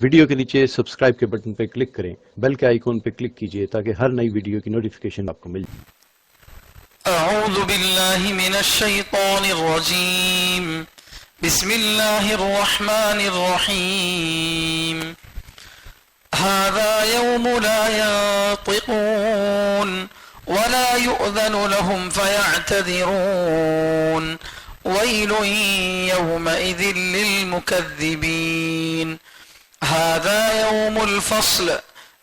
Video کے نیچے subscribe کے بٹن پہ کلک کریں، بیل کے آئیکن پہ کلک کیجئے تاکہ ہر نئی ویڈیو کی نوٹیفیکیشن آپ کو مل جائے۔ اعوذ باللہ من الشیطان الرجیم، بسم اللہ الرحمن الرحیم۔ هذا يوم لا ينطقون ولا يؤذن لهم فيعتذرون ويل يومئذ للمكذبين هذا يوم الفصل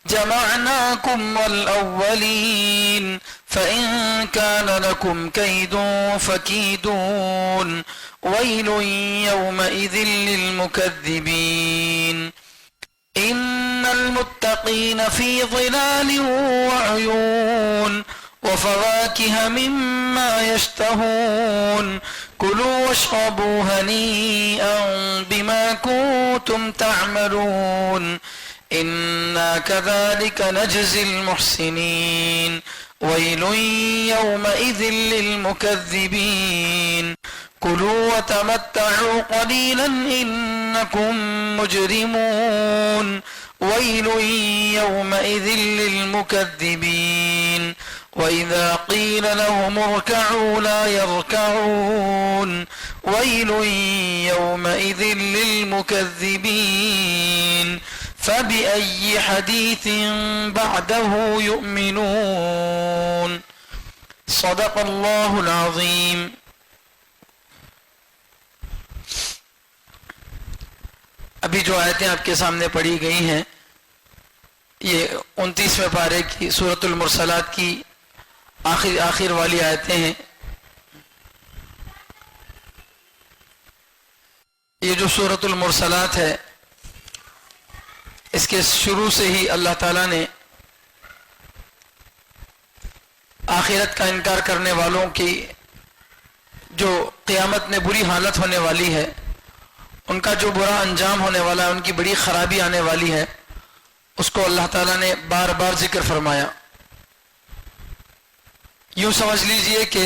جمعناكم والأولين فإن كان لكم كيد فكيدون ويل يومئذ للمكذبين إن المتقين في ظلال وعيون وفواكه مما يشتهون كلوا واشربوا هنيئا بما كنتم تعملون إنا كذلك نجزي المحسنين ويل يومئذ للمكذبين كلوا وتمتعوا قليلا إنكم مجرمون ويل يومئذ للمكذبين وإذا قيل لهم اركعوا لا يركعون ويل يومئذ للمكذبين فبأي حديث بعده يؤمنون صدق الله العظيم۔ ابھی جو آیتیں آپ کے سامنے پڑھی گئی ہیں یہ 29ویں پارے کی سورۃ المرسلات کی آخر والی آیتیں ہیں۔ یہ جو سورۃ المرسلات ہے اس کے شروع سے ہی اللہ تعالیٰ نے آخرت کا انکار کرنے والوں کی جو قیامت میں بری حالت ہونے والی ہے، ان کا جو برا انجام ہونے والا ہے، ان کی بڑی خرابی آنے والی ہے، اس کو اللہ تعالیٰ نے بار بار ذکر فرمایا۔ یوں سمجھ لیجئے کہ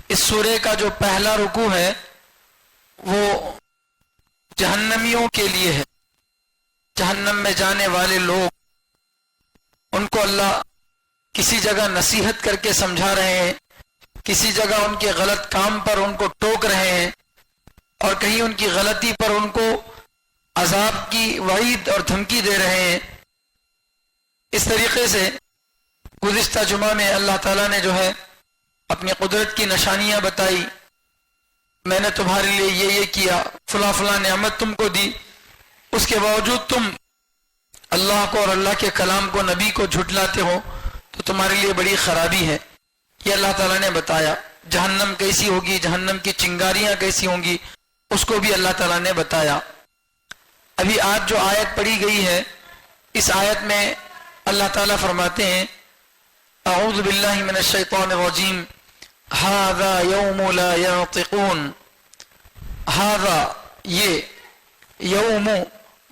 اس سورے کا جو پہلا رکوع ہے وہ جہنمیوں کے لیے ہے۔ جہنم میں جانے والے لوگ، ان کو اللہ کسی جگہ نصیحت کر کے سمجھا رہے ہیں، کسی جگہ ان کے غلط کام پر ان کو ٹوک رہے ہیں، اور کہیں ان کی غلطی پر ان کو عذاب کی وعید اور دھمکی دے رہے ہیں۔ اس طریقے سے گزشتہ جمعہ میں اللہ تعالیٰ نے جو ہے اپنی قدرت کی نشانیاں بتائی، میں نے تمہارے لیے یہ کیا، فلاں فلاں نعمت تم کو دی، اس کے باوجود تم اللہ کو اور اللہ کے کلام کو، نبی کو جھٹلاتے ہو تو تمہارے لیے بڑی خرابی ہے۔ یہ اللہ تعالیٰ نے بتایا۔ جہنم کیسی ہوگی، جہنم کی چنگاریاں کیسی ہوں گی، اس کو بھی اللہ تعالیٰ نے بتایا۔ ابھی آج جو آیت پڑھی گئی ہے اس آیت میں اللہ تعالیٰ فرماتے ہیں اعوذ باللہ من الشیطان الرجیم ھذا یوم لا ینطقون۔ ھذا یہ، یوم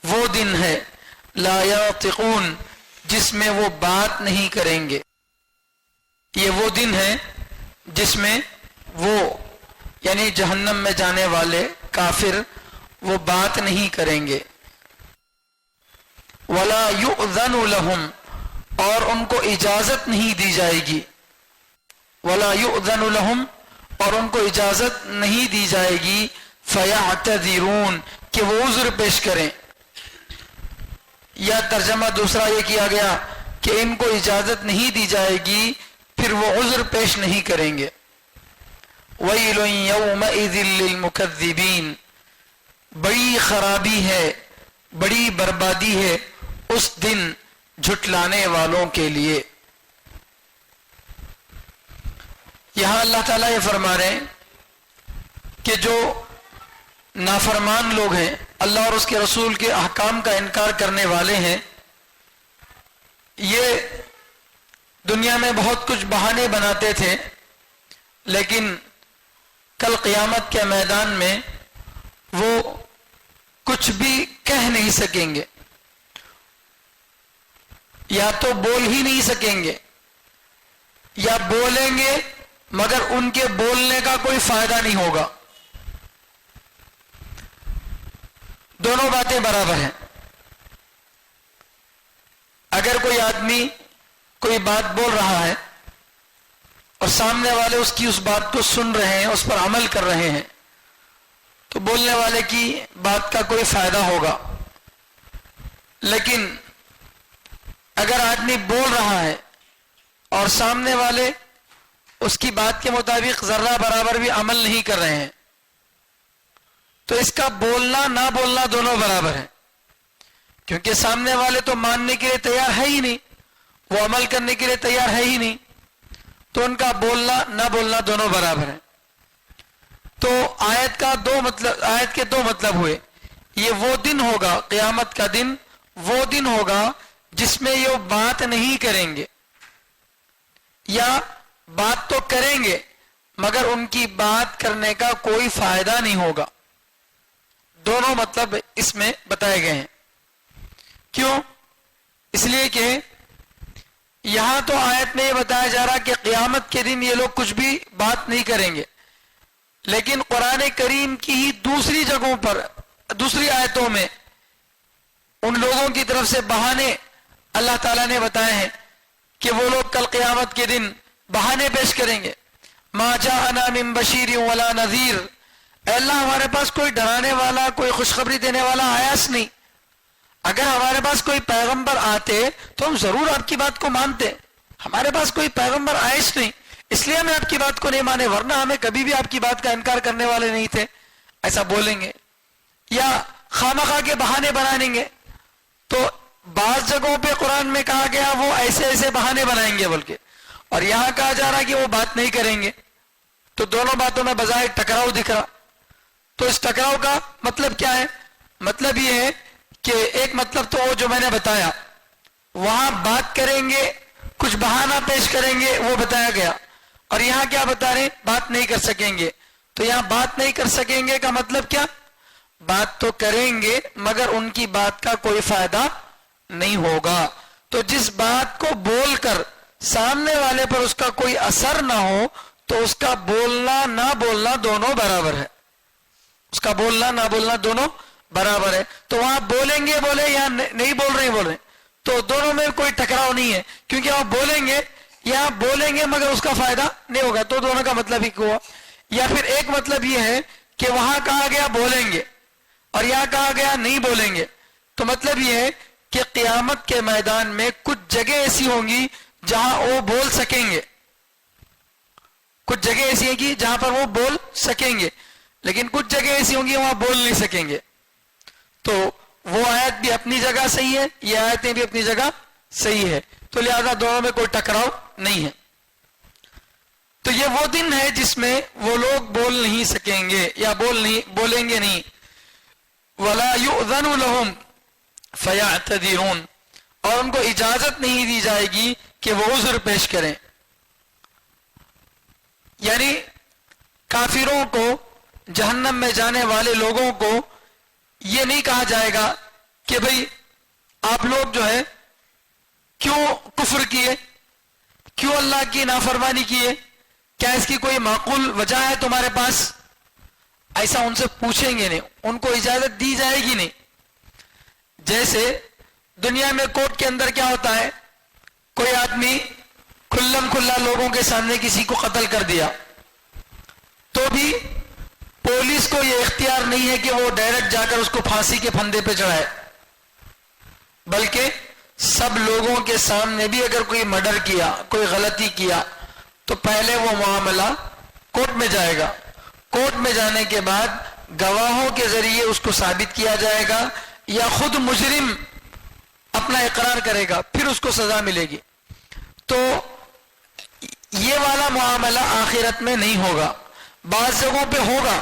وہ دن ہے، لا ینطقون جس میں وہ بات نہیں کریں گے۔ یہ وہ دن ہے جس میں وہ یعنی جہنم میں جانے والے کافر وہ بات نہیں کریں گے۔ وَلَا يُؤْذَنُ لَهُمْ اور ان کو اجازت نہیں دی جائے گی۔ وَلَا يُؤْذَنُ لَهُمْ اور ان کو اجازت نہیں دی جائے گی۔ فَيَعْتَذِرُونَ کہ وہ عذر پیش کریں، یا ترجمہ دوسرا یہ کیا گیا کہ ان کو اجازت نہیں دی جائے گی پھر وہ عذر پیش نہیں کریں گے۔ وَيْلٌ يَوْمَئِذٍ لِّلْمُكَذِّبِينَ بڑی خرابی ہے، بڑی بربادی ہے اس دن جھٹلانے والوں کے لیے۔ یہاں اللہ تعالیٰ یہ فرما رہے ہیں کہ جو نافرمان لوگ ہیں، اللہ اور اس کے رسول کے احکام کا انکار کرنے والے ہیں، یہ دنیا میں بہت کچھ بہانے بناتے تھے، لیکن کل قیامت کے میدان میں وہ کچھ بھی کہہ نہیں سکیں گے، یا تو بول ہی نہیں سکیں گے، یا بولیں گے مگر ان کے بولنے کا کوئی فائدہ نہیں ہوگا۔ دونوں باتیں برابر ہیں۔ اگر کوئی آدمی کوئی بات بول رہا ہے اور سامنے والے اس کی اس بات کو سن رہے ہیں، اس پر عمل کر رہے ہیں، تو بولنے والے کی بات کا کوئی فائدہ ہوگا. لیکن اگر آدمی بول رہا ہے اور سامنے والے اس کی بات کے مطابق ذرہ برابر بھی عمل نہیں کر رہے ہیں، تو اس کا بولنا نہ بولنا دونوں برابر ہیں، کیونکہ سامنے والے تو ماننے کے لیے تیار ہے ہی نہیں، وہ عمل کرنے کے لیے تیار ہے ہی نہیں، تو ان کا بولنا نہ بولنا دونوں برابر ہیں. تو آیت کے دو مطلب ہوئے. یہ وہ دن ہوگا، قیامت کا دن وہ دن ہوگا جس میں یہ بات نہیں کریں گے، یا بات تو کریں گے مگر ان کی بات کرنے کا کوئی فائدہ نہیں ہوگا. دونوں مطلب اس میں بتائے گئے ہیں. کیوں؟ اس لیے کہ یہاں تو آیت میں یہ بتایا جا رہا کہ قیامت کے دن یہ لوگ کچھ بھی بات نہیں کریں گے، لیکن قرآن کریم کی ہی دوسری جگہوں پر، دوسری آیتوں میں ان لوگوں کی طرف سے بہانے اللہ تعالیٰ نے بتائے ہیں کہ وہ لوگ کل قیامت کے دن بہانے پیش کریں گے. ما جاءنا من بشیر ولا نذیر، اے اللہ ہمارے پاس کوئی ڈرانے والا، کوئی خوشخبری دینے والا آیا نہیں. اگر ہمارے پاس کوئی پیغمبر آتے تو ہم ضرور آپ کی بات کو مانتے. ہمارے پاس کوئی پیغمبر آئے نہیں، اس لیے ہمیں آپ کی بات کو نہیں مانے، ورنہ ہمیں کبھی بھی آپ کی بات کا انکار کرنے والے نہیں تھے. ایسا بولیں گے یا خامخواہ کے بہانے بنائیں گے. تو بعض جگہوں پہ قرآن میں کہا گیا وہ ایسے ایسے بہانے بنائیں گے بلکہ، اور یہاں کہا جا رہا کہ وہ بات نہیں کریں گے. تو دونوں باتوں میں بظاہر ٹکراؤ دکھ رہا. تو اس ٹکراؤ کا مطلب کیا ہے؟ مطلب یہ ہے کہ ایک مطلب تو وہ جو میں نے بتایا، وہاں بات کریں گے، کچھ بہانہ پیش کریں گے، وہ بتایا گیا. اور یہاں کیا بتا رہے ہیں؟ بات نہیں کر سکیں گے. تو یہاں بات نہیں کر سکیں گے کا مطلب کیا؟ بات تو کریں گے مگر ان کی بات کا کوئی فائدہ نہیں ہوگا. تو جس بات کو بول کر سامنے والے پر اس کا کوئی اثر نہ ہو تو اس کا بولنا نہ بولنا دونوں برابر ہے. اس کا بولنا نہ بولنا دونوں برابر ہے. تو وہاں بولیں گے بولے یا نہیں بول رہے تو دونوں میں کوئی ٹکراؤ نہیں ہے، کیونکہ وہاں بولیں گے، یہاں بولیں گے مگر اس کا فائدہ نہیں ہوگا. تو دونوں کا مطلب ہی ہوا. یا پھر ایک مطلب یہ ہے کہ وہاں کہا گیا بولیں گے اور یہاں کہا گیا نہیں بولیں گے. تو مطلب یہ ہے کہ قیامت کے میدان میں کچھ جگہ ایسی ہوں گی جہاں وہ بول سکیں گے، کچھ جگہ ایسی ہیں کہ جہاں پر وہ بول سکیں گے، لیکن کچھ جگہ ایسی ہوں گی وہاں بول نہیں سکیں گے. تو وہ آیت بھی اپنی جگہ صحیح ہے، یہ آیتیں بھی اپنی جگہ صحیح ہے. تو لہذا دونوں میں کوئی ٹکراؤ نہیں ہے. تو یہ وہ دن ہے جس میں وہ لوگ بول نہیں سکیں گے یا بولیں گے نہیں. وَلَا يُؤْذَنُ لَهُمْ فَيَعْتَذِرُونَ، اور ان کو اجازت نہیں دی جائے گی کہ وہ عذر پیش کریں. یعنی کافروں کو، جہنم میں جانے والے لوگوں کو یہ نہیں کہا جائے گا کہ بھئی آپ لوگ جو ہے کیوں کفر کیے، کیوں اللہ کی نافرمانی کیے، کیا اس کی کوئی معقول وجہ ہے تمہارے پاس؟ ایسا ان سے پوچھیں گے نہیں، ان کو اجازت دی جائے گی نہیں. جیسے دنیا میں کورٹ کے اندر کیا ہوتا ہے، کوئی آدمی کھلم کھلا لوگوں کے سامنے کسی کو قتل کر دیا تو بھی پولیس کو یہ اختیار نہیں ہے کہ وہ ڈائریکٹ جا کر اس کو پھانسی کے پھندے پہ چڑھائے، بلکہ سب لوگوں کے سامنے بھی اگر کوئی مرڈر کیا، کوئی غلطی کیا تو پہلے وہ معاملہ کورٹ میں جائے گا. کورٹ میں جانے کے بعد گواہوں کے ذریعے اس کو ثابت کیا جائے گا یا خود مجرم اپنا اقرار کرے گا، پھر اس کو سزا ملے گی. تو یہ والا معاملہ آخرت میں نہیں ہوگا. بعض جگہوں پہ ہوگا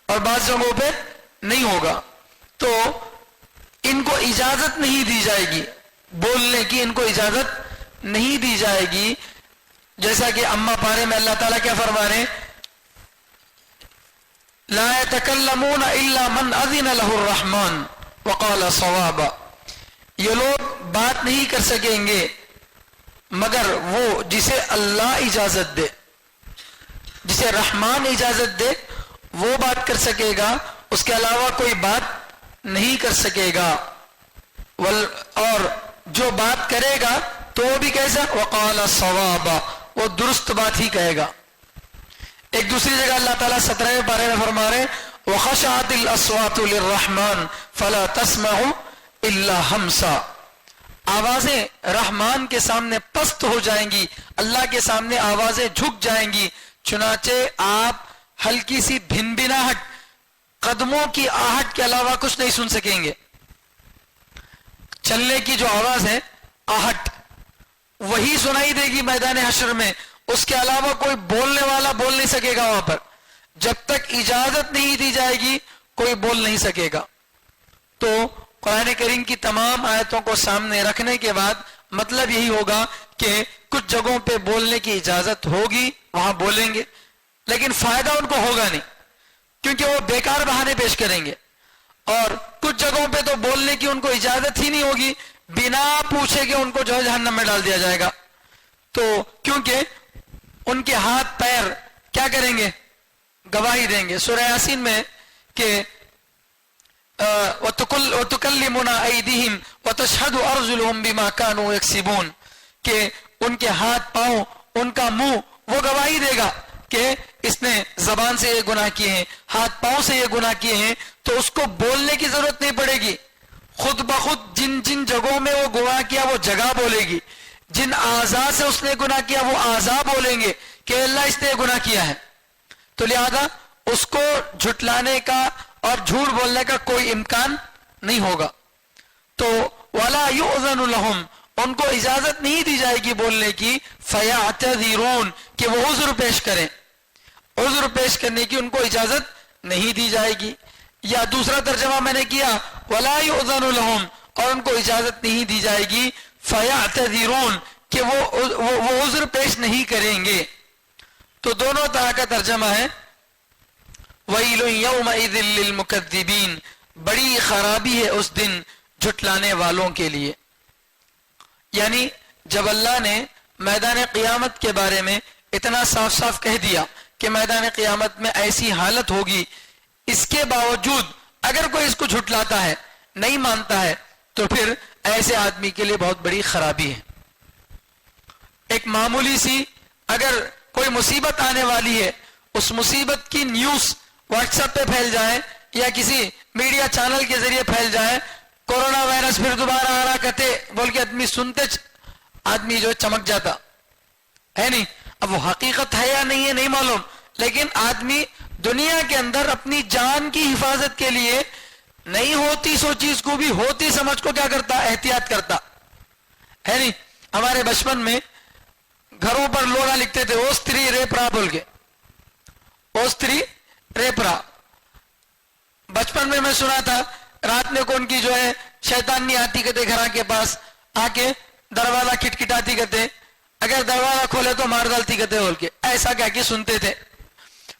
اور بعض جگہوں پہ نہیں ہوگا. تو ان کو اجازت نہیں دی جائے گی بولنے کی، ان کو اجازت نہیں دی جائے گی. جیسا کہ اما پارے میں اللہ تعالیٰ کیا فرما رہے ہیں، لا يتكلمون الا من اذن له الرحمن وقال صوابا. یہ لوگ بات نہیں کر سکیں گے مگر وہ جسے اللہ اجازت دے، جسے رحمان اجازت دے وہ بات کر سکے گا، اس کے علاوہ کوئی بات نہیں کر سکے گا. اور جو جو بات کرے گا تو وہ بھی کیسا؟ وقال صوابا، وہ درست بات ہی کہے گا. ایک دوسری جگہ اللہ تعالیٰ 17ویں پارے میں فرما رہے وَخَشَعَتِ الْأَصْوَاتُ لِلرَّحْمَنِ فَلَا تَسْمَعُ إِلَّا ہمسا. آوازیں رحمان کے سامنے پست ہو جائیں گی، اللہ کے سامنے آوازیں جھک جائیں گی، چنانچہ آپ ہلکی سی بھنبھناہٹ، قدموں کی آہٹ کے علاوہ کچھ نہیں سن سکیں گے. چلنے کی جو آواز ہے، آہٹ، وہی سنائی دے گی میدان حشر میں. اس کے علاوہ کوئی بولنے والا بول نہیں سکے گا. وہاں پر جب تک اجازت نہیں دی جائے گی کوئی بول نہیں سکے گا. تو قرآن کریم کی تمام آیتوں کو سامنے رکھنے کے بعد مطلب یہی ہوگا کہ کچھ جگہوں پہ بولنے کی اجازت ہوگی، وہاں بولیں گے، لیکن فائدہ ان کو ہوگا نہیں، کیونکہ وہ بیکار بہانے پیش کریں گے. اور کچھ جگہوں پہ تو بولنے کی ان کو اجازت ہی نہیں ہوگی، بنا پوچھے کہ ان کو جو ہے جہنم میں ڈال دیا جائے گا. تو کیونکہ ان کے ہاتھ پیر کیا کریں گے؟ گواہی دیں گے. سورہ یاسین میں کہ وَتُكَلِّمُنَا أَيْدِهِمْ وَتَشْهَدُ أَرْجُلُهُمْ بِمَا كَانُوا يَكْسِبُونَ، کہ ان کے ہاتھ پاؤں، ان کا منہ وہ گواہی دے گا کہ اس نے زبان سے یہ گناہ کیے ہیں، ہاتھ پاؤں سے یہ گناہ کیے ہیں. تو اس کو بولنے کی ضرورت نہیں پڑے گی، خود بخود جن جن جگہوں میں وہ گناہ کیا وہ جگہ بولے گی، جن اعضاء سے اس نے گناہ کیا وہ اعضاء بولیں گے کہ اللہ اس نے گناہ کیا ہے. تو لہذا اس کو جھٹلانے کا اور جھوٹ بولنے کا کوئی امکان نہیں ہوگا. تو وَلَا يُؤْذَنُ لَهُمْ، ان کو اجازت نہیں دی جائے گی بولنے کی، فَيَعْتَذِرُونَ، کہ وہ عذر پیش کریں. عذر پیش کرنے کی ان کو اجازت نہیں دی جائے گی. یا دوسرا ترجمہ میں نے کیا وَلَا يُؤْذَنُ لَهُمْ، اور ان کو اجازت نہیں دی جائے گی، فَيَعْتَذِرُونَ، کہ وہ عذر پیش نہیں کریں گے. تو دونوں طرح کا ترجمہ ہے. وَيْلٌ يَوْمَئِذٍ لِّلْمُكَذِّبِينَ، بڑی خرابی ہے اس دن جھٹلانے والوں کے لیے. یعنی جب اللہ نے میدان قیامت کے بارے میں اتنا صاف صاف کہہ دیا کہ میدان قیامت میں ایسی حالت ہوگی، اس کے باوجود اگر کوئی اس کو جھٹلاتا ہے، نہیں مانتا ہے، تو پھر ایسے آدمی کے لیے بہت بڑی خرابی ہے. ایک معمولی سی اگر کوئی مصیبت آنے والی ہے، اس مصیبت کی نیوز واٹس ایپ پہ پھیل جائے یا کسی میڈیا چینل کے ذریعے پھیل جائے، کورونا وائرس پھر دوبارہ آ رہا کہتے بول کے آدمی سنتے آدمی جو چمک جاتا ہے. نہیں، اب وہ حقیقت ہے یا نہیں ہے نہیں معلوم، لیکن آدمی دنیا کے اندر اپنی جان کی حفاظت کے لیے نہیں ہوتی سو چیز کو بھی ہوتی سمجھ کو کیا کرتا؟ احتیاط کرتا ہے. نہیں، ہمارے بچپن میں گھروں پر لوگا لکھتے تھے اوستری ریپرا بول کے، اوستری ریپرا. بچپن میں سنا تھا رات میں کون کی جو ہے شیطان نہیں آتی کہتے گھر کے پاس آ کے دروازہ کھٹکھٹاتی کہتے، اگر دروازہ کھولے تو مار ڈالتی کہتے بول کے، ایسا کہہ کے سنتے تھے.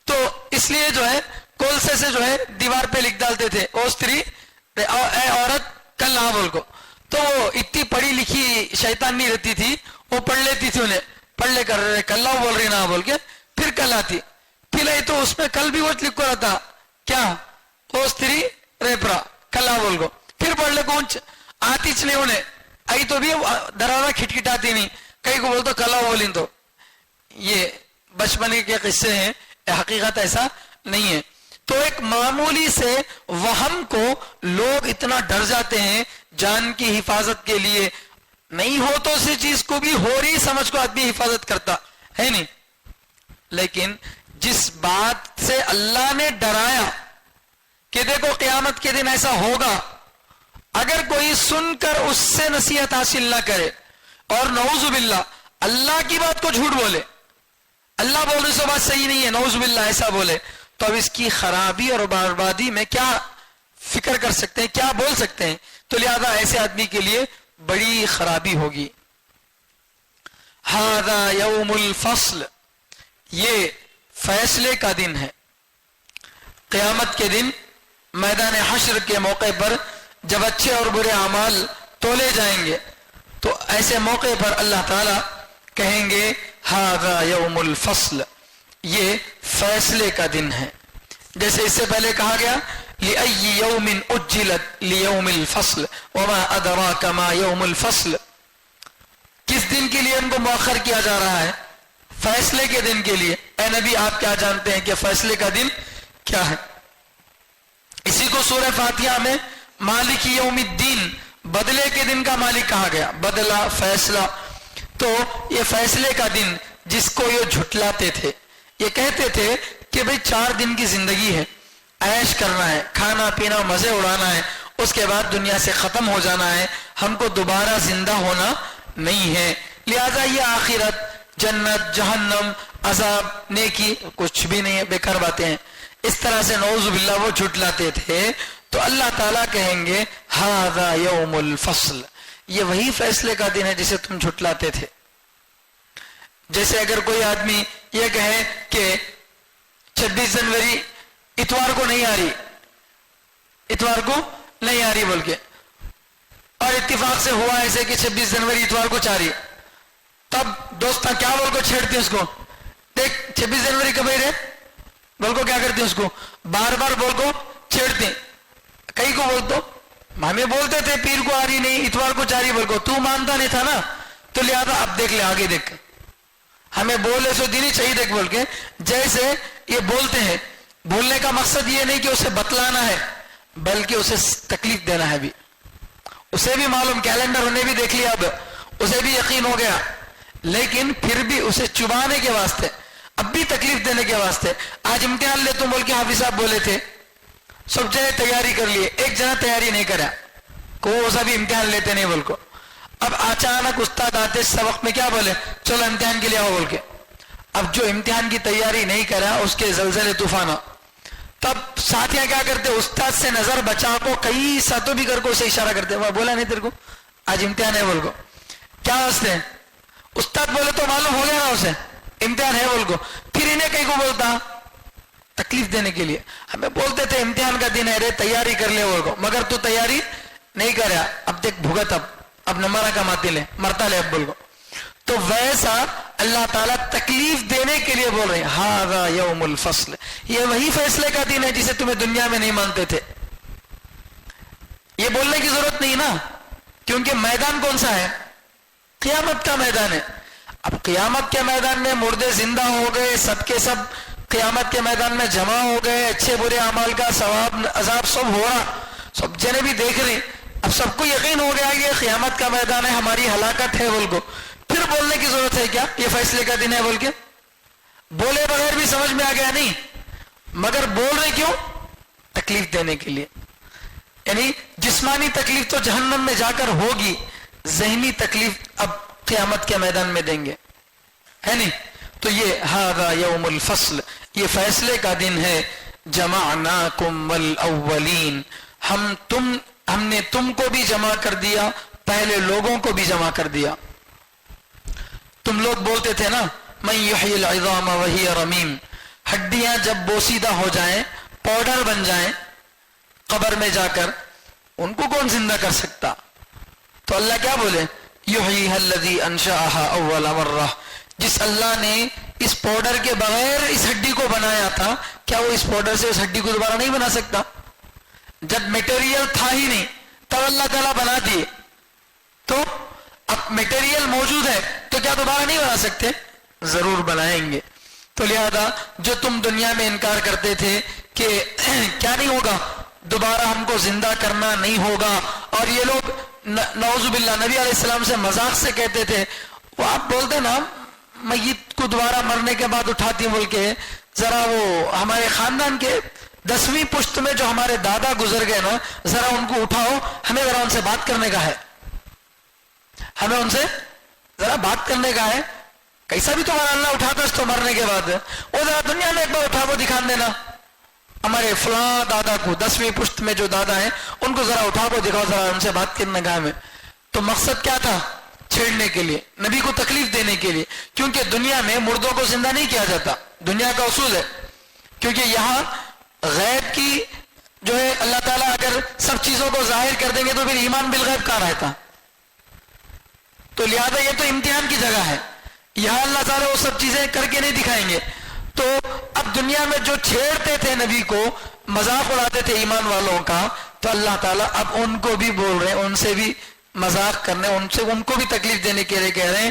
تو اس لیے جو ہے کولسے سے جو ہے دیوار پہ لکھ ڈالتے تھے اوستری اے عورت کل آ بول کو. تو وہ اتنی پڑھی لکھی شیطان نہیں رہتی تھی، وہ پڑھ لیتی تھی، انہیں پڑھ لے کر کل بول رہی نا بول کے، پھر کل آتی، پھر نہیں تو اس میں کل بھی وہ لکھو رہتا کیا اوستری ریپرا کلا بول کو، پھر پڑھ لے کون آتی چلے انہیں آئی تو بھی دروازہ کھٹکھٹاتی نہیں، کئی کو بول تو کلا بولیں. تو یہ بچپنے کے قصے ہیں، حقیقت ایسا نہیں ہے. تو ایک معمولی سے وہم کو لوگ اتنا ڈر جاتے ہیں جان کی حفاظت کے لیے، نہیں ہو تو اسی چیز کو بھی ہو رہی سمجھ کو آدمی حفاظت کرتا ہے. نہیں، لیکن جس بات سے اللہ نے ڈرایا کہ دیکھو قیامت کے دن ایسا ہوگا، اگر کوئی سن کر اس سے نصیحت حاصل نہ کرے اور نعوذ باللہ اللہ کی بات کو جھوٹ بولے، اللہ بول رہے سو بات صحیح نہیں ہے، نعوذ باللہ ایسا بولے، تو اب اس کی خرابی اور بربادی میں کیا فکر کر سکتے ہیں، کیا بول سکتے ہیں. تو لہذا ایسے آدمی کے لیے بڑی خرابی ہوگی. ھذا یوم الفصل، یہ فیصلے کا دن ہے. قیامت کے دن میدان حشر کے موقع پر جب اچھے اور برے اعمال تولے جائیں گے تو ایسے موقع پر اللہ تعالی کہیں گے ھذا یوم الفصل، یہ فیصلے کا دن ہے. جیسے اس سے پہلے کہا گیا لِأَيِّ يَوْمٍ أُجِّلَتْ لِيَوْمِ الْفَصْلِ وَمَا أَدْرَاكَ مَا يَوْمُ الْفَصْلِ، کے لیے ان کو مؤخر کیا جا رہا ہے، فیصلے کے دن کے لیے. اے نبی آپ کیا جانتے ہیں کہ فیصلے کا دن کیا ہے؟ اسی کو سورہ فاتحہ میں مالک یوم الدین، بدلے کے دن کا مالک کہا گیا، بدلہ، فیصلہ. تو یہ فیصلے کا دن جس کو یہ جھٹلاتے تھے، یہ کہتے تھے کہ بھئی 4 دن کی زندگی ہے، عیش کرنا ہے، کھانا پینا مزے اڑانا ہے، اس کے بعد دنیا سے ختم ہو جانا ہے، ہم کو دوبارہ زندہ ہونا نہیں ہے. لہذا یہ آخرت، جنت، جہنم، عذاب، نیکی کچھ بھی نہیں ہے، بیکار باتیں ہیں. اس طرح سے نعوذ باللہ وہ جھٹلاتے تھے. تو اللہ تعالیٰ کہیں گے ھذا یوم الفصل، یہ وہی فیصلے کا دن ہے جسے تم جھٹلاتے تھے. جیسے اگر کوئی آدمی یہ کہے کہ 26 جنوری اتوار کو نہیں آ رہی، اتوار کو نہیں آ رہی بول کے، اور اتفاق سے ہوا ایسے کہ 26 جنوری اتوار کو چاہ رہی، تب دوستاں کیا بول کو چھیڑتے ہیں اس کو، دیکھ 26 جنوری کب ہے بول کو، کیا کرتے ہیں اس کو بار بار بول کو چھیڑتے ہیں. کئی کو بول دو، ہمیں بولتے تھے پیر کو آ رہی نہیں، اتوار کو چاہ رہی بول کو، تو مانتا نہیں تھا نا، تو لہذا اب دیکھ لے، آگے دیکھ، ہمیں بولے سو دینی چاہیے دیکھ بول کے. جیسے یہ بولتے ہیں، بولنے کا مقصد یہ نہیں کہ اسے بتلانا ہے بلکہ اسے تکلیف دینا ہے. بھی اسے بھی معلوم، کیلنڈر انہیں بھی دیکھ لیا، اب اسے بھی یقین ہو گیا، لیکن پھر بھی اسے چبانے کے واسطے، اب بھی تکلیف دینے کے واسطے. آج امتحان لے تم بول کے حافظ صاحب بولے تھے، سب جگہ تیاری کر لیے، ایک جگہ تیاری نہیں کرا، کوئی سا بھی امتحان لیتے نہیں بول کو. اب اچانک استاد آتے سبق میں کیا بولے، چلو امتحان کے لیے آؤ بول کے. اب جو امتحان کی تیاری نہیں کرا اس کے زلزلے طوفان، تب ساتھیاں کیا کرتے، استاد سے نظر بچا کو کئی ساتوں بھی کر کو اسے اشارہ کرتے، وہ بولا نہیں تیرے کو آج امتحان ہے بول کو، کیا ہنستے ہیں. استاد بولے تو معلوم ہو گیا نا اسے امتحان ہے بول کو، پھر انہیں کہیں کو بولتا تکلیف دینے کے لیے. ہمیں بولتے تھے امتحان کا دن ہے رے، تیاری کر لے بول کو، مگر تو تیاری نہیں کرا، اب دیکھ بھگت، اب نمبر کا ماتی لے، مرتا لے اب بول کو. تو ویسا اللہ تعالیٰ تکلیف دینے کے لیے بول رہے ہیں ھذا یوم الفصل، یہ وہی فیصلے کا دن ہے جسے تمہیں دنیا میں نہیں مانتے تھے. یہ بولنے کی ضرورت نہیں نا، کیونکہ میدان کون سا ہے، قیامت کا میدان ہے. اب قیامت کے میدان میں مردے زندہ ہو گئے، سب کے سب قیامت کے میدان میں جمع ہو گئے، اچھے برے اعمال کا ثواب عذاب سب ہو رہا، سب جنے بھی دیکھ رہے. اب سب کو یقین ہو گیا یہ قیامت کا میدان ہے، ہماری ہلاکت ہے بول کو، پھر بولنے کی ضرورت ہے کیا، یہ فیصلے کا دن ہے بول کے. بولے بغیر بھی سمجھ میں آ گیا نہیں، مگر بول رہے کیوں، تکلیف دینے کے لیے. یعنی جسمانی تکلیف تو جہنم میں جا کر ہوگی، ذہنی تکلیف اب قیامت کے میدان میں دیں گے، ہے نہیں. تو یہ ھذا یوم الفصل، یہ فیصلے کا دن ہے. جمعناکم والاولین، ہم نے تم کو بھی جمع کر دیا، پہلے لوگوں کو بھی جمع کر دیا. تم لوگ بولتے تھے نا من یحیی العظام وہی رمیم، ہڈیاں جب بوسیدہ ہو جائیں، پاؤڈر بن جائیں قبر میں جا کر، ان کو کون زندہ کر سکتا. تو اللہ کیا بولے، یحییھا الذی انشأھا اول مرہ، جس اللہ نے اس پاؤڈر کے بغیر اس ہڈی کو بنایا تھا، کیا وہ اس پاؤڈر سے اس ہڈی کو دوبارہ نہیں بنا سکتا؟ جب میٹیریل تھا ہی نہیں تب اللہ تعالیٰ بنا دیے، تو اب میٹیریل موجود ہے تو کیا دوبارہ نہیں بنا سکتے؟ ضرور بنائیں گے. تو لہذا جو تم دنیا میں انکار کرتے تھے کہ کیا نہیں ہوگا، دوبارہ ہم کو زندہ کرنا نہیں ہوگا، اور یہ لوگ نعوذ باللہ نبی علیہ السلام سے مذاق سے کہتے تھے، وہ آپ بولتے نا میت کو دوبارہ مرنے کے بعد اٹھاتی بول کے، ذرا وہ ہمارے خاندان کے 10ویں پشت میں جو ہمارے دادا گزر گئے نا، ذرا ان کو اٹھاؤ، ہمیں ذرا ان سے بات کرنے کا ہے، ہمیں ان سے ذرا بات کرنے کا ہے. کیسا بھی تمہارا اللہ اٹھاتا اس تو مرنے کے بعد، وہ ذرا دنیا میں ایک بار اٹھا وہ دکھا دینا، ہمارے فلاں دادا کو 10ویں پشت میں جو دادا ہیں ان کو ذرا اٹھا کو دکھاؤ، ذرا ان سے بات کرنے کا ہمیں. تو مقصد کیا تھا، چھیڑنے کے لیے، نبی کو تکلیف دینے کے لیے، کیونکہ دنیا میں مردوں کو زندہ نہیں کیا جاتا، دنیا کا اصول ہے. کیونکہ یہاں غیب کی جو ہے اللہ تعالیٰ اگر سب چیزوں کو ظاہر کر دیں گے تو پھر ایمان بالغیب کہاں رہتا. تو لہذا یہ تو امتحان کی جگہ ہے، یہاں اللہ تعالیٰ وہ سب چیزیں کر کے نہیں دکھائیں گے. تو اب دنیا میں جو چھیڑتے تھے نبی کو، مذاق اڑاتے تھے ایمان والوں کا، تو اللہ تعالیٰ اب ان کو بھی بول رہے ہیں، ان سے بھی مذاق کرنے، ان کو بھی تکلیف دینے کے لیے کہہ رہے ہیں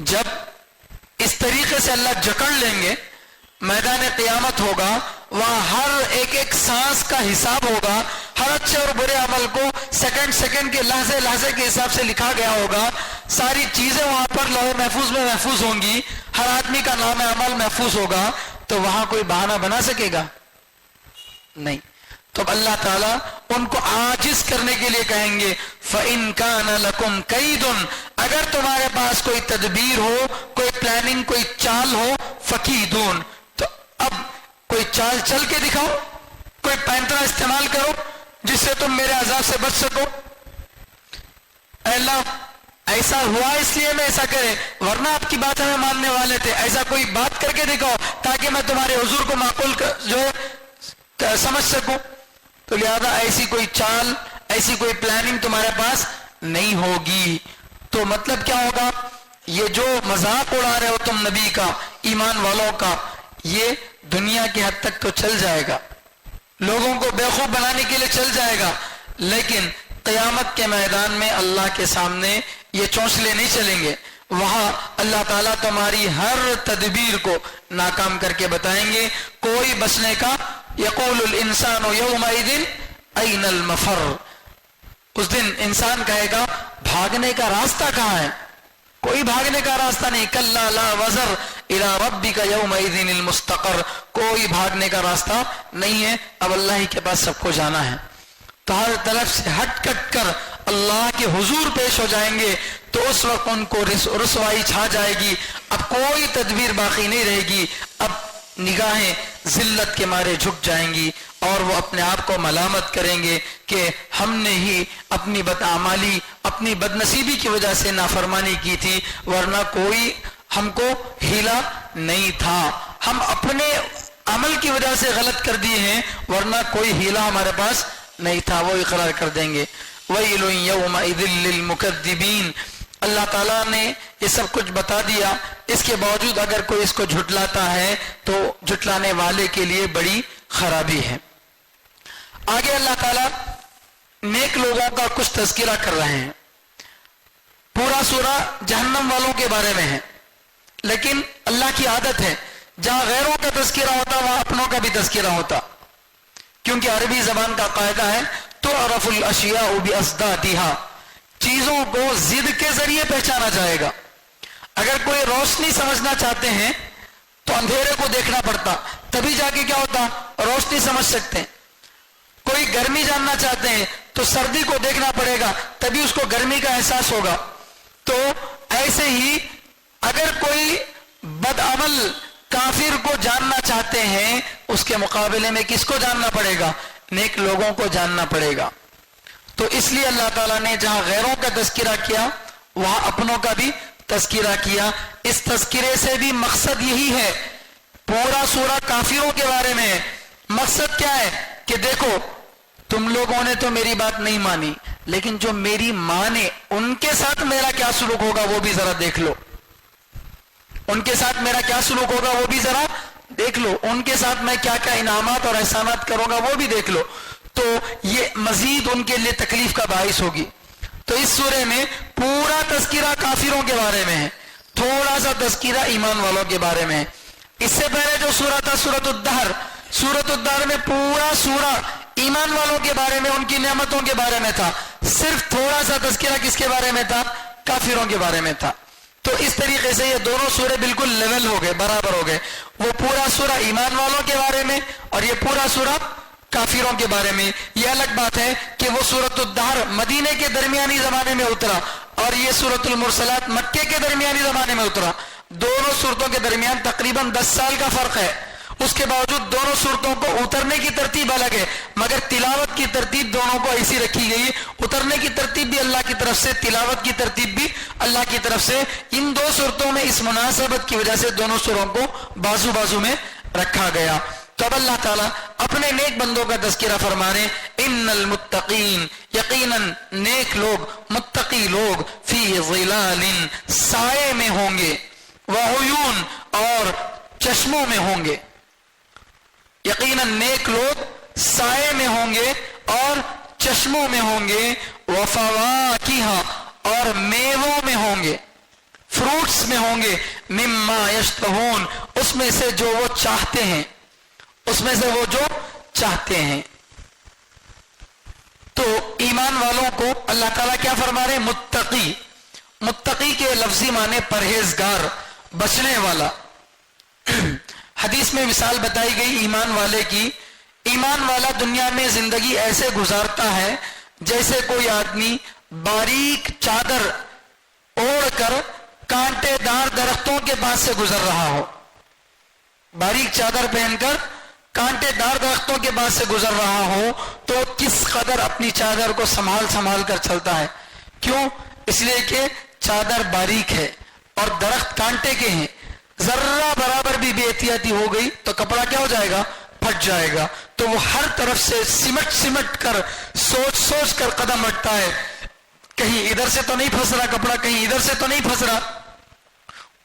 جب اس طریقے سے اللہ جکڑ لیں گے، میدان قیامت ہوگا، وہاں ہر ایک ایک سانس کا حساب ہوگا، ہر اچھے اور برے عمل کو سیکنڈ سیکنڈ کے لحظے لحظے کے حساب سے لکھا گیا ہوگا، ساری چیزیں وہاں پر لوح محفوظ میں محفوظ ہوں گی، ہر آدمی کا نام عمل محفوظ ہوگا، تو وہاں کوئی بہانہ بنا سکے گا؟ نہیں۔ تو اللہ تعالیٰ ان کو عاجز کرنے کے لیے کہیں گے فَإِن كَانَ لَكُمْ كَيْدٌ، اگر تمہارے پاس کوئی تدبیر ہو، کوئی پلاننگ، کوئی چال ہو، فَكِيدُونَ، تو اب کوئی چال چل کے دکھاؤ، کوئی پینترا استعمال کرو جس سے تم میرے عذاب سے بچ سکو۔ اے اللہ ایسا ہوا اس لیے میں ایسا کرے، ورنہ آپ کی بات ہمیں ماننے والے تھے، ایسا کوئی بات کر کے دکھاؤ تاکہ میں تمہارے حضور کو معقول جو ہے سمجھ سکوں۔ تو لہذا ایسی کوئی چال، ایسی کوئی پلاننگ تمہارے پاس نہیں ہوگی۔ تو مطلب کیا ہوگا؟ یہ جو مذاق اڑا رہے ہو تم نبی کا، ایمان والوں کا، یہ دنیا کی حد تک تو چل جائے گا، لوگوں کو بیوقوف بنانے کے لیے چل جائے گا، لیکن قیامت کے میدان میں اللہ کے سامنے یہ چونچلے نہیں چلیں گے۔ وہاں اللہ تعالیٰ تمہاری ہر تدبیر کو ناکام کر کے بتائیں گے، کوئی بچنے کا۔ یقول الانسان یومئذ این المفر، اس دن انسان کہے گا بھاگنے کا راستہ کہاں ہے؟ کوئی بھاگنے کا راستہ نہیں۔ کلا لا وزر الی ربک یومئذ المستقر، کوئی بھاگنے کا راستہ نہیں ہے، اب اللہ ہی کے پاس سب کو جانا ہے۔ تو ہر طرف سے ہٹ کٹ کر اللہ کے حضور پیش ہو جائیں گے، تو اس وقت ان کو رسوائی چھا جائے گی، اب کوئی تدبیر باقی نہیں رہے گی، اب نگاہیں ذلت کے مارے جھک جائیں گی، اور وہ اپنے آپ کو ملامت کریں گے کہ ہم نے ہی اپنی بدعمالی، اپنی بدنصیبی کی وجہ سے نافرمانی کی تھی، ورنہ کوئی ہم کو ہیلا نہیں تھا، ہم اپنے عمل کی وجہ سے غلط کر دیے ہیں، ورنہ کوئی ہیلا ہمارے پاس نہیں تھا۔ وہ اقرار کر دیں گے۔ وَيْلٌ يَوْمَئِذٍ لِّلْمُكَذِّبِينَ، اللہ تعالیٰ نے یہ سب کچھ بتا دیا، اس کے باوجود اگر کوئی اس کو جھٹلاتا ہے تو جھٹلانے والے کے لیے بڑی خرابی ہے۔ آگے اللہ تعالیٰ نیک لوگوں کا کچھ تذکرہ کر رہے ہیں۔ پورا سورہ جہنم والوں کے بارے میں ہے، لیکن اللہ کی عادت ہے جہاں غیروں کا تذکرہ ہوتا وہاں اپنوں کا بھی تذکرہ ہوتا، کیونکہ عربی زبان کا قاعدہ ہے تعرف الاشیاء باصدادها، چیزوں کو ضد کے ذریعے پہچانا جائے گا۔ اگر کوئی روشنی سمجھنا چاہتے ہیں تو اندھیرے کو دیکھنا پڑتا، تبھی جا کے کیا ہوتا؟ روشنی سمجھ سکتے ہیں۔ کوئی گرمی جاننا چاہتے ہیں تو سردی کو دیکھنا پڑے گا، تبھی اس کو گرمی کا احساس ہوگا۔ تو ایسے ہی اگر کوئی بدعمل کافر کو جاننا چاہتے ہیں، اس کے مقابلے میں کس کو جاننا پڑے گا؟ نیک لوگوں کو جاننا پڑے گا۔ تو اس لیے اللہ تعالیٰ نے جہاں غیروں کا تذکرہ کیا وہاں اپنوں کا بھی تذکرہ کیا۔ اس تذکرے سے بھی مقصد یہی ہے، پورا سورہ کافروں کے بارے میں ہے۔ مقصد کیا ہے کہ دیکھو تم لوگوں نے تو میری بات نہیں مانی، لیکن جو میری مانے ان کے ساتھ میرا کیا سلوک ہوگا وہ بھی ذرا دیکھ لو، ان کے ساتھ میرا کیا سلوک ہوگا وہ بھی ذرا دیکھ لو، ان کے ساتھ میں کیا کیا انعامات اور احسانات کروں گا وہ بھی دیکھ لو۔ تو یہ مزید ان کے لیے تکلیف کا باعث ہوگی۔ تو اس سورے میں پورا تذکرہ کافروں کے بارے میں ہے، تھوڑا سا تذکرہ ایمان والوں کے بارے میں ہے۔ اس سے پہلے جو سورہ تھا سورۃ الدہر، سورۃ الدہر میں پورا سورہ ایمان والوں کے بارے میں، ان کی نعمتوں کے بارے میں تھا، صرف تھوڑا سا تذکرہ کس کے بارے میں تھا؟ کافروں کے بارے میں تھا۔ تو اس طریقے سے یہ دونوں سورے بالکل لیول ہو گئے، برابر ہو گئے، وہ پورا سورہ ایمان والوں کے بارے میں اور یہ پورا سورہ کافروں کے بارے میں۔ یہ الگ بات ہے کہ وہ سورۃ الدہر مدینے کے درمیانی زمانے میں اترا اور یہ سورۃ المرسلات مکے کے درمیانی زمانے میں اترا، دونوں صورتوں کے درمیان تقریباً 10 سال کا فرق ہے۔ اس کے باوجود دونوں صورتوں کو اترنے کی ترتیب الگ ہے، مگر تلاوت کی ترتیب دونوں کو ایسی رکھی گئی، اترنے کی ترتیب بھی اللہ کی طرف سے، تلاوت کی ترتیب بھی اللہ کی طرف سے۔ ان دو صورتوں میں اس مناسبت کی وجہ سے دونوں سوروں کو بازو بازو میں رکھا گیا۔ تو اب اللہ تعالیٰ اپنے نیک بندوں کا تذکرہ فرما رہے ہیں، ان المتقین، یقیناً نیک لوگ، متقی لوگ، فی ظلال، سائے میں ہوں گے، وعیون، اور چشموں میں ہوں گے۔ یقیناً نیک لوگ سائے میں ہوں گے اور چشموں میں ہوں گے، وفواکہ، اور میووں میں ہوں گے۔ فروٹس میں ہوں گے، مما یشتہون، اس میں سے جو وہ چاہتے ہیں، اس میں سے وہ جو چاہتے ہیں۔ تو ایمان والوں کو اللہ تعالیٰ کیا فرما رہے ہیں؟ متقی۔ متقی کے لفظی معنی پرہیزگار، بچنے والا۔ حدیث میں مثال بتائی گئی ایمان والے کی، ایمان والا دنیا میں زندگی ایسے گزارتا ہے جیسے کوئی آدمی باریک چادر اوڑھ کر کانٹے دار درختوں کے پاس سے گزر رہا ہو، باریک چادر پہن کر کانٹے دار درختوں کے پاس سے گزر رہا ہو تو کس قدر اپنی چادر کو سنبھال کر چلتا ہے۔ کیوں؟ اس لیے کہ چادر باریک ہے اور درخت کانٹے کے ہیں، ذرہ برابر بھی بے احتیاطی ہو گئی تو کپڑا کیا ہو جائے گا؟ پھٹ جائے گا۔ تو وہ ہر طرف سے سمٹ کر سوچ کر قدم رکھتا ہے، کہیں ادھر سے تو نہیں پھنس رہا کپڑا، کہیں ادھر سے تو نہیں پھنس رہا۔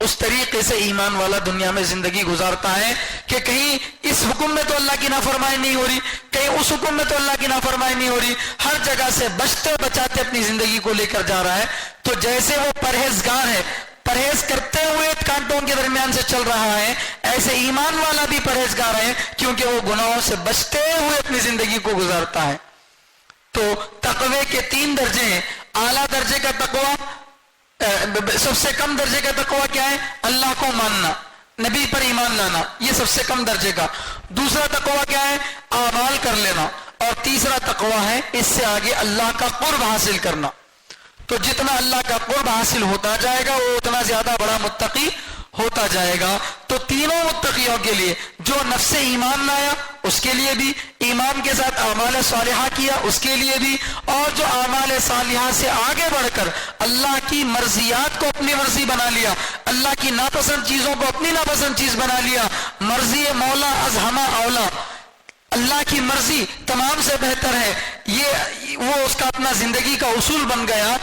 اس طریقے سے ایمان والا دنیا میں زندگی گزارتا ہے کہ کہیں اس حکم میں تو اللہ کی نافرمانی نہیں ہو رہی، کہیں اس حکم میں تو اللہ کی نافرمانی نہیں ہو رہی، ہر جگہ سے بچتے بچاتے اپنی زندگی کو لے کر جا رہا ہے۔ تو جیسے وہ پرہیزگار ہے، پرہیز کرتے ہوئے کانٹوں کے درمیان سے چل رہا ہے، ایسے ایمان والا بھی پرہیزگار ہے کیونکہ وہ گناہوں سے بچتے ہوئے اپنی زندگی کو گزارتا ہے۔ تو تقوی کے 3 درجے ہیں۔ اعلیٰ درجے کا تقوی، سب سے کم درجے کا تقوی کیا ہے؟ اللہ کو ماننا، نبی پر ایمان لانا، یہ سب سے کم درجے کا۔ دوسرا تقوی کیا ہے؟ اعمال کر لینا۔ اور تیسرا تقوی ہے اس سے آگے اللہ کا قرب حاصل کرنا۔ تو جتنا اللہ کا قرب حاصل ہوتا جائے گا وہ اتنا زیادہ بڑا متقی ہوتا جائے گا۔ تو تینوں متقیوں کے لیے، جو نفس ایمان لایا اس کے لیے بھی، ایمان کے ساتھ اعمال صالحہ کیا اس کے لیے بھی، اور جو اعمال صالحہ سے آگے بڑھ کر اللہ کی مرضیات کو اپنی مرضی بنا لیا، اللہ کی ناپسند چیزوں کو اپنی ناپسند چیز بنا لیا، مرضی مولا از ہمہ اولا، اللہ کی مرضی تمام سے بہتر ہے، یہ وہ اس کا اپنا زندگی کا اصول بن گیا،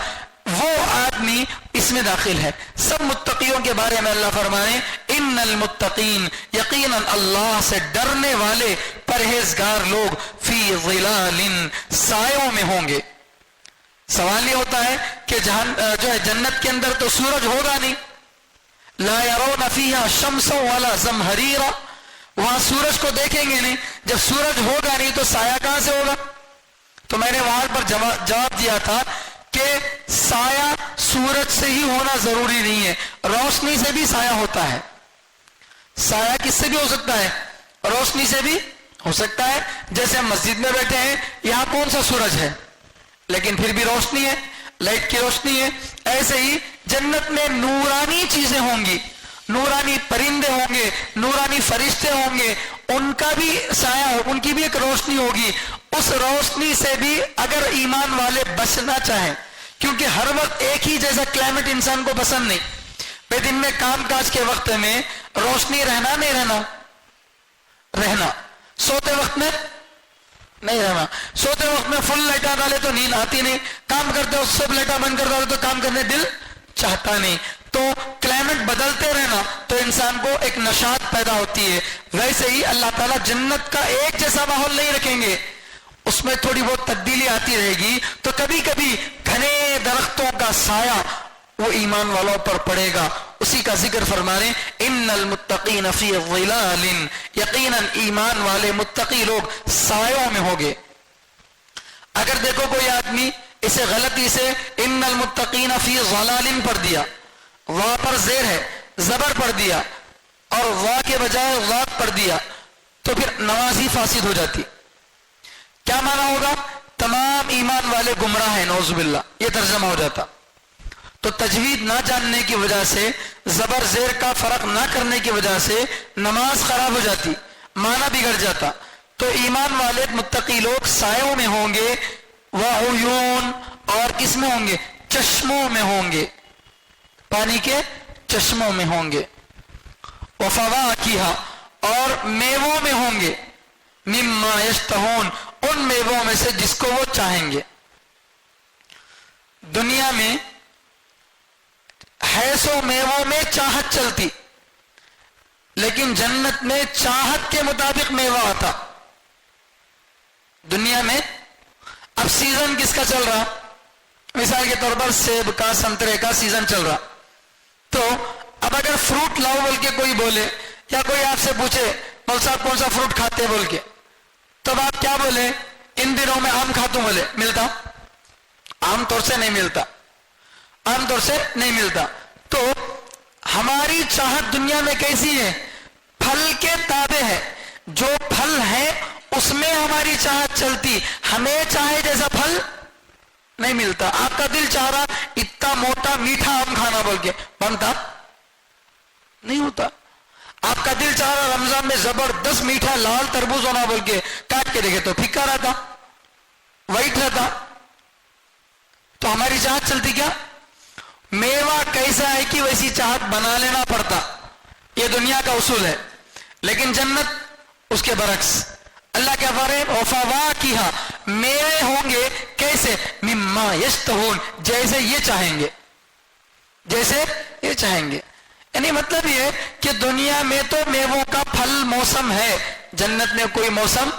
وہ آدمی اس میں داخل ہے۔ سب متقیوں کے بارے میں اللہ فرمائے ان المتقین، یقیناً اللہ سے ڈرنے والے پرہیزگار لوگ فی ظلال، سایوں میں ہوں گے۔ سوال یہ ہوتا ہے کہ جو ہے جنت کے اندر تو سورج ہوگا نہیں، لا یرون فیہا شمسا ولا زمہریرا، وہاں سورج کو دیکھیں گے نہیں، جب سورج ہوگا نہیں تو سایہ کہاں سے ہوگا؟ تو میں نے وہاں پر جواب دیا تھا کہ سایہ سورج سے ہی ہونا ضروری نہیں ہے، روشنی سے بھی سایہ ہوتا ہے۔ سایہ کس سے بھی ہو سکتا ہے؟ روشنی سے بھی ہو سکتا ہے۔ جیسے ہم مسجد میں بیٹھے ہیں، یہاں کون سا سورج ہے لیکن پھر بھی روشنی ہے، لائٹ کی روشنی ہے۔ ایسے ہی جنت میں نورانی چیزیں ہوں گی، نورانی پرندے ہوں گے، نورانی فرشتے ہوں گے، ان کا بھی سایہ، ان کی بھی ایک روشنی ہوگی۔ اس روشنی سے بھی اگر ایمان والے بچنا چاہیں، کیونکہ ہر وقت ایک ہی جیسا کلائمیٹ انسان کو پسند نہیں، بے دن میں کام کاج کے وقت میں روشنی رہنا نہیں رہنا، سوتے وقت میں نہیں رہنا، سوتے وقت میں فل لائٹاں ڈالے تو نیند آتی نہیں، کام کرتے ہو سب لائٹاں بند کر دو تو کام کرنے دل چاہتا نہیں۔ تو کلائمیٹ بدلتے رہنا تو انسان کو ایک نشاط پیدا ہوتی ہے۔ ویسے ہی اللہ تعالیٰ جنت کا ایک جیسا ماحول نہیں رکھیں گے، اس میں تھوڑی بہت تبدیلی آتی رہے گی۔ تو کبھی کبھی گھنے درختوں کا سایہ وہ ایمان والوں پر پڑے گا، اسی کا ذکر فرما رہے ان المتقین فی ظلال، یقیناً ایمان والے متقی لوگ سایوں میں ہوگے۔ اگر دیکھو کوئی آدمی اسے غلطی سے ان المتقین فی ظلال پڑھ دیا، وا پر زیر ہے، زبر پڑھ دیا اور وا کے بجائے غاد پڑھ دیا تو پھر نماز ہی فاسد ہو جاتی۔ کیا معنی ہوگا؟ تمام ایمان والے گمراہ ہیں، نعوذ باللہ، یہ ترجمہ ہو جاتا۔ تو تجوید نہ جاننے کی وجہ سے، زبر زیر کا فرق نہ کرنے کی وجہ سے نماز خراب ہو جاتی، معنی بگڑ جاتا۔ تو ایمان والے متقی لوگ سایوں میں ہوں گے، وعیون، اور کس میں ہوں گے؟ چشموں میں ہوں گے، پانی کے چشموں میں ہوں گے، وفواکہ، اور میووں میں ہوں گے، مما یشتہون، ان میووں میں سے جس کو وہ چاہیں گے۔ دنیا میں ہے سو میووں میں چاہت چلتی، لیکن جنت میں چاہت کے مطابق میوہ آتا۔ دنیا میں اب سیزن کس کا چل رہا؟ مثال کے طور پر سیب کا، سنترے کا سیزن چل رہا، تو اب اگر فروٹ لاؤ بول کے کوئی بولے یا کوئی آپ سے پوچھے مول صاحب کون سا فروٹ کھاتے بول کے، تب آپ کیا بولے؟ ان دنوں میں آم کھاتا ہوں بولے، ملتا؟ عام طور سے نہیں ملتا، عام طور سے نہیں ملتا۔ تو ہماری چاہت دنیا میں کیسی ہے؟ پھل کے تابع ہے، جو پھل ہے اس میں ہماری چاہت چلتی، ہمیں چاہے جیسا پھل نہیں ملتا۔ آپ کا دل چاہ رہا اتنا موٹا میٹھا آم کھانا بول کے، بنتا نہیں ہوتا۔ آپ کا دل چاہ رہا رمضان میں زبردست میٹھا لال تربوز ہونا بول کے، کاٹ کے دیکھے تو پھیکا رہتا، وائٹ رہتا۔ تو ہماری چاہت چلتی کیا؟ میوہ کیسا ہے کہ ویسی چاہت بنا لینا پڑتا، یہ دنیا کا اصول ہے۔ لیکن جنت اس کے برعکس، اللہ کیا فرمائے؟ وفواکہا، میوے ہوں گے کیسے؟ مما یشتہون، جیسے یہ چاہیں گے، جیسے یہ چاہیں گے۔ یعنی مطلب یہ کہ دنیا میں تو میووں کا پھل موسم ہے، جنت میں کوئی موسم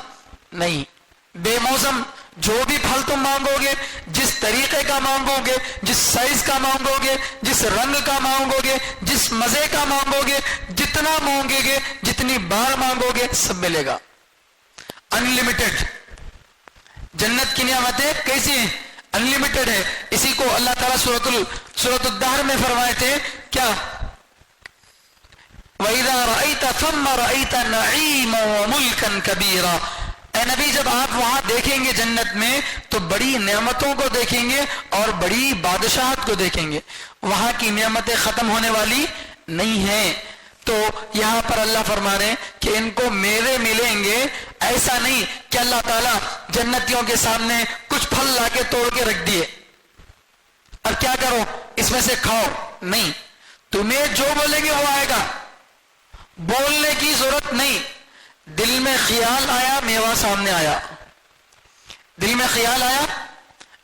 نہیں، بے موسم۔ جو بھی پھل تم مانگو گے، جس طریقے کا مانگو گے، جس سائز کا مانگو گے، جس رنگ کا مانگو گے، جس مزے کا مانگو گے، جتنا مانگے گے، جتنی بار مانگو گے، سب ملے گا، انلمیٹڈ۔ جنت کی نعمتیں کیسی ہیں؟ انلمیٹڈ ہے۔ اسی کو اللہ تعالیٰ سورۃ الدہر میں فرمائے تھے کیا؟ وَإِذَا رَأَيْتَ ثَمَّ رَأَيْتَ نَعِيمًا وَمُلْكًا كَبِيرًا، اے نبی جب آپ وہاں دیکھیں گے جنت میں تو بڑی نعمتوں کو دیکھیں گے اور بڑی بادشاہت کو دیکھیں گے، وہاں کی نعمتیں ختم ہونے والی نہیں ہیں۔ تو یہاں پر اللہ فرما رہے ہیں کہ ان کو میوے ملیں گے، ایسا نہیں کہ اللہ تعالیٰ جنتیوں کے سامنے کچھ پھل لا کے توڑ کے رکھ دیے، اب کیا کرو اس میں سے کھاؤ، نہیں، تمہیں جو بولیں گے وہ آئے گا، بولنے کی ضرورت نہیں۔ دل میں خیال آیا، میوہ سامنے آیا، دل میں خیال آیا،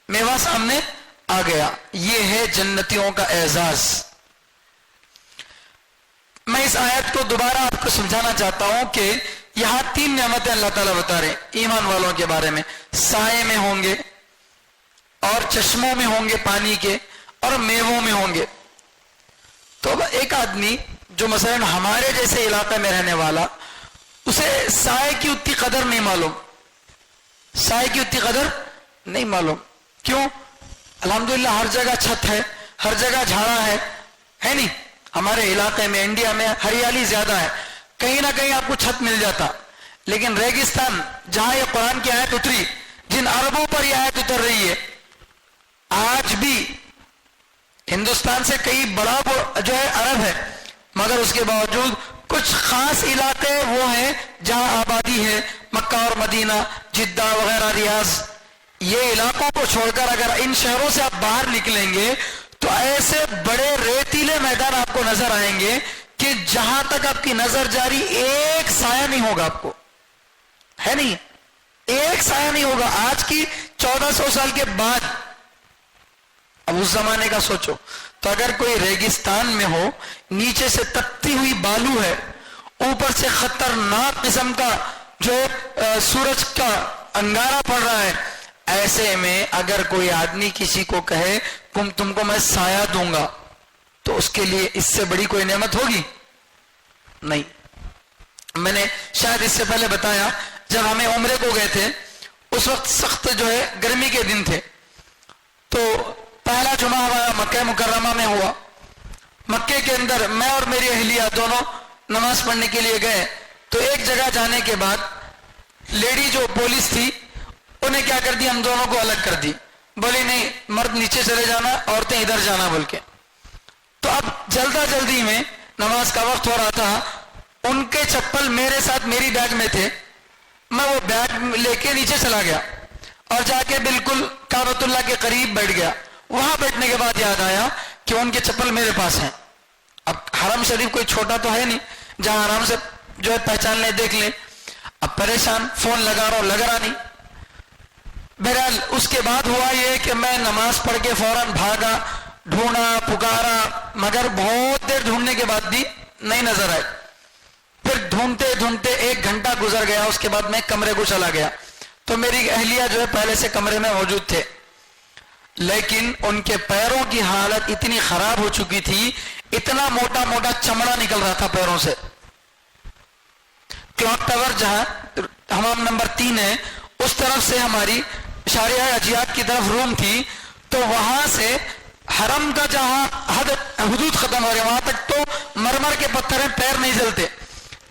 میوہ سامنے آ گیا۔ یہ ہے جنتیوں کا اعزاز۔ میں اس آیت کو دوبارہ آپ کو سمجھانا چاہتا ہوں کہ یہاں 3 نعمتیں اللہ تعالیٰ بتا رہے ہیں ایمان والوں کے بارے میں، سائے میں ہوں گے اور چشموں میں ہوں گے پانی کے اور میووں میں ہوں گے۔ تو ایک آدمی جو مثلا ہمارے جیسے علاقے میں رہنے والا، اسے سائے کی اتنی قدر نہیں معلوم، سائے کی اتنی قدر نہیں معلوم۔ کیوں؟ الحمدللہ ہر جگہ چھت ہے، ہر جگہ جھاڑا ہے نہیں؟ ہمارے علاقے میں انڈیا میں ہریالی زیادہ ہے، کہیں نہ کہیں آپ کو چھت مل جاتا۔ لیکن ریگستان جہاں یہ قرآن کی آیت اتری، جن عربوں پر یہ آیت اتر رہی ہے، آج بھی ہندوستان سے کئی بڑا جو ہے عرب ہے، مگر اس کے باوجود کچھ خاص علاقے وہ ہیں جہاں آبادی ہے، مکہ اور مدینہ، جدہ وغیرہ، ریاض، یہ علاقوں کو چھوڑ کر اگر ان شہروں سے آپ باہر نکلیں گے تو ایسے بڑے ریتیلے میدان آپ کو نظر آئیں گے کہ جہاں تک آپ کی نظر جاری ایک سایہ نہیں ہوگا، آپ کو ہے نہیں، ایک سایہ نہیں ہوگا۔ آج کی 1400 سال کے بعد، اب اس زمانے کا سوچو، تو اگر کوئی ریگستان میں ہو، نیچے سے تپتی ہوئی بالو ہے، اوپر سے خطرناک قسم کا جو سورج کا انگارہ پڑ رہا ہے، ایسے میں اگر کوئی آدمی کسی کو کہے تم کو میں سایہ دوں گا، تو اس کے لیے اس سے بڑی کوئی نعمت ہوگی؟ نہیں۔ میں نے شاید اس سے پہلے بتایا، جب ہمیں عمرے کو گئے تھے اس وقت سخت جو ہے گرمی کے دن تھے، تو پہلا جمعہ ہمارا مکہ مکرمہ میں ہوا۔ مکے کے اندر میں اور میری اہلیہ دونوں نماز پڑھنے کے لیے گئے، تو ایک جگہ جانے کے بعد لیڈی جو پولیس تھی انہیں کیا کر دی، ہم دونوں کو الگ کر دی، بولی نہیں مرد نیچے چلے جانا، عورتیں ادھر جانا بول کے۔ تو اب جلدی میں نماز کا وقت ہو رہا تھا، ان کے چپل میرے ساتھ میری بیگ میں تھے، میں وہ بیگ لے کے نیچے چلا گیا اور جا کے بالکل کعبۃ اللہ کے قریب بیٹھ گیا۔ وہاں بیٹھنے کے بعد یاد آیا کہ ان کے چپل میرے پاس ہیں۔ اب حرم شریف کوئی چھوٹا تو ہے نہیں جہاں آرام سے جو ہے پہچان لیں، دیکھ لیں۔ اب پریشان، فون لگا رہا ہوں، لگ رہا نہیں۔ بہرحال اس کے بعد ہوا یہ کہ میں نماز پڑھ کے فوراً بھاگا، ڈھونڈا، پکارا، مگر بہت دیر ڈھونڈنے کے بعد بھی نہیں نظر آئے۔ پھر ڈھونڈتے 1 گھنٹہ گزر گیا، اس کے بعد میں کمرے کو چلا گیا، تو میری اہلیہ جو ہے پہلے سے کمرے میں موجود تھے، لیکن ان کے پیروں کی حالت اتنی خراب ہو چکی تھی، اتنا موٹا موٹا چمڑا نکل رہا تھا پیروں سے. کلاک ٹاور جہاں حمام نمبر 3 ہے اس طرف سے ہماری اشاریہ اجیاد کی طرف روم تھی, تو وہاں سے حرم کا جہاں حدود ختم ہو رہے وہاں تک تو مرمر کے پتھر ہیں, پیر نہیں جلتے.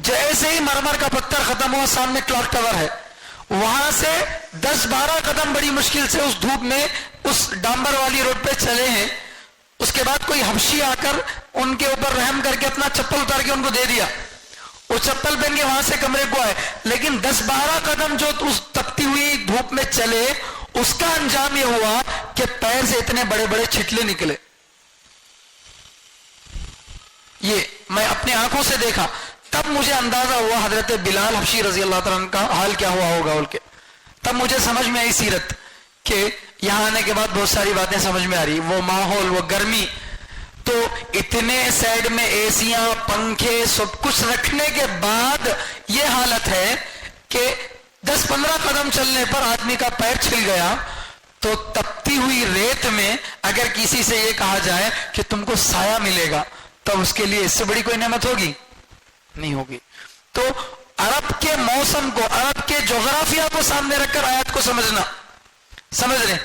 جیسے ہی مرمر کا پتھر ختم ہوا سامنے کلاک ٹاور ہے, وہاں سے 10-12 قدم بڑی مشکل سے اس دھوپ میں اس ڈامبر والی روڈ پہ چلے ہیں. اس کے بعد کوئی حبشی آ کر ان کے اوپر رحم کر کے اپنا چپل اتار کے ان کو دے دیا, وہ چپل پہن کے وہاں سے کمرے کو آئے. لیکن 10-12 قدم جو اس تپتی ہوئی دھوپ میں چلے, اس کا انجام یہ ہوا کہ پیر سے اتنے بڑے بڑے چھٹلے نکلے. یہ میں اپنی آنکھوں سے دیکھا, تب مجھے اندازہ ہوا حضرت بلال حبشی رضی اللہ تعالیٰ عنہ کا حال کیا ہوا ہوگا بول کے. تب مجھے سمجھ میں آئی سیرت, کہ یہاں آنے کے بعد بہت ساری باتیں سمجھ میں آ رہی. وہ ماحول, وہ گرمی, تو اتنے سائڈ میں ایسیاں, پنکھے, سب کچھ رکھنے کے بعد یہ حالت ہے کہ 10-15 قدم چلنے پر آدمی کا پیر چھل گیا. تو تپتی ہوئی ریت میں اگر کسی سے یہ کہا جائے کہ تم کو سایہ ملے گا, تو اس کے لیے اس سے بڑی کوئی نعمت ہوگی نہیں ہوگی. تو عرب کے موسم کو, عرب کے جغرافیہ کو سامنے رکھ کر آیات کو سمجھنا, سمجھ رہے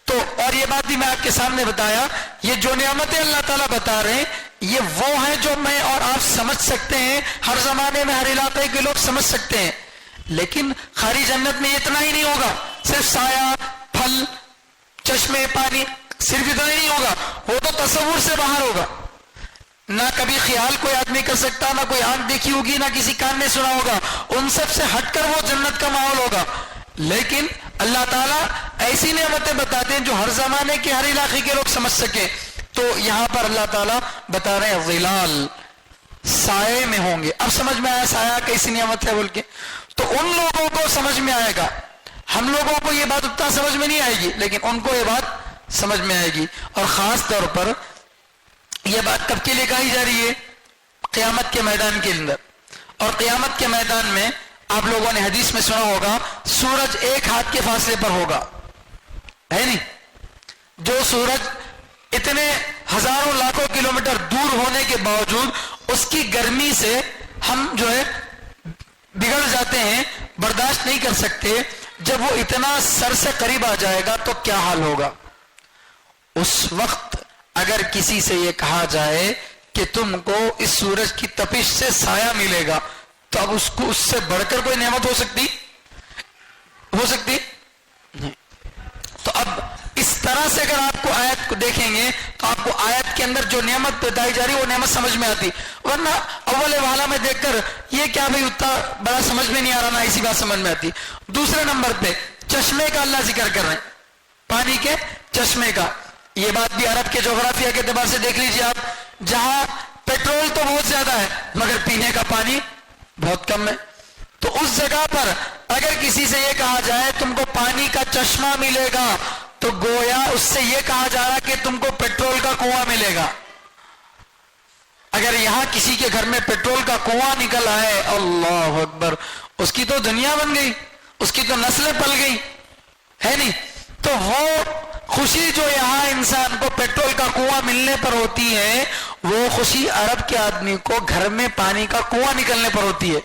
تو. اور یہ بات بھی میں آپ کے سامنے بتایا, یہ جو نعمتیں اللہ تعالیٰ بتا رہے ہیں یہ وہ ہیں جو میں اور آپ سمجھ سکتے ہیں, ہر زمانے میں ہر علاقے کے لوگ سمجھ سکتے ہیں. لیکن خالی جنت میں اتنا ہی نہیں ہوگا, صرف سایہ, پھل, چشمے, پانی, صرف اتنا ہی نہیں ہوگا. وہ تو تصور سے باہر ہوگا. نہ کبھی خیال کوئی آدمی کر سکتا, نہ کوئی آنکھ دیکھی ہوگی, نہ کسی کان نے سنا ہوگا. ان سب سے ہٹ کر وہ جنت کا ماحول ہوگا. لیکن اللہ تعالیٰ ایسی نعمتیں بتاتے ہیں جو ہر زمانے کے, ہر علاقے کے لوگ سمجھ سکے. تو یہاں پر اللہ تعالیٰ بتا رہے ہیں ظلال, سائے میں ہوں گے. اب سمجھ میں آیا سایہ کیسی نعمت ہے بول کے. تو ان لوگوں کو سمجھ میں آئے گا, ہم لوگوں کو یہ بات اتنا سمجھ میں نہیں آئے گی, لیکن ان کو یہ بات سمجھ میں آئے گی. اور خاص طور پر یہ بات کب کے لیے کہی جا رہی ہے؟ قیامت کے میدان کے اندر. اور قیامت کے میدان میں آپ لوگوں نے حدیث میں سنا ہوگا سورج ایک ہاتھ کے فاصلے پر ہوگا, ہے نہیں؟ جو سورج اتنے ہزاروں لاکھوں کلومیٹر دور ہونے کے باوجود اس کی گرمی سے ہم جو ہے بگڑ جاتے ہیں, برداشت نہیں کر سکتے. جب وہ اتنا سر سے قریب آ جائے گا تو کیا حال ہوگا؟ اس وقت اگر کسی سے یہ کہا جائے کہ تم کو اس سورج کی تپش سے سایہ ملے گا, تو اب اس کو اس سے بڑھ کر کوئی نعمت ہو سکتی نہیں. تو اب اس طرح سے اگر آپ کو آیت کو دیکھیں گے تو آپ کو آیت کے اندر جو نعمت بتائی جا رہی ہے وہ نعمت سمجھ میں آتی. ورنہ اول والا میں دیکھ کر یہ کیا بھائی اتنا بڑا سمجھ میں نہیں آ رہا, نہ اسی بات سمجھ میں آتی. دوسرے نمبر پہ چشمے کا اللہ ذکر کر رہے ہیں, پانی کے چشمے کا. یہ بات بھی عرب کے جغرافیہ کے اعتبار سے دیکھ لیجیے آپ, جہاں پیٹرول تو بہت زیادہ ہے مگر پینے کا پانی بہت کم ہے. تو اس جگہ پر اگر کسی سے یہ کہا جائے تم کو پانی کا چشمہ ملے گا, تو گویا اس سے یہ کہا جا رہا کہ تم کو پیٹرول کا کنواں ملے گا. اگر یہاں کسی کے گھر میں پیٹرول کا کنواں نکل آئے, اللہ اکبر, اس کی تو دنیا بن گئی, اس کی تو نسلیں پل گئی, ہے نہیں؟ تو وہ خوشی جو یہاں انسان کو پیٹرول کا کنواں ملنے پر ہوتی ہے, وہ خوشی عرب کے آدمی کو گھر میں پانی کا کنواں نکلنے پر ہوتی ہے.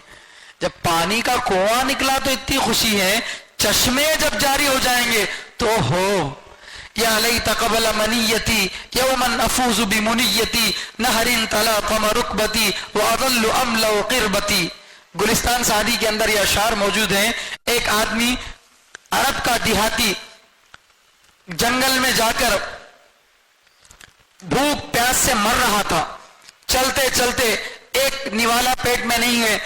جب پانی کا کنواں نکلا تو اتنی خوشی ہے, چشمے جب جاری ہو جائیں گے تو ہو یا لیت قبل منیتی یوما افوز بمنیتی نہر تلاطم رکبتی واظل املا قربتی. گلستان سعدی کے اندر یہ اشعار موجود ہیں. ایک آدمی عرب کا دیہاتی جنگل میں جا کر بھوک پیاس سے مر رہا تھا. چلتے چلتے ایک نوالا پیٹ میں نہیں ہے,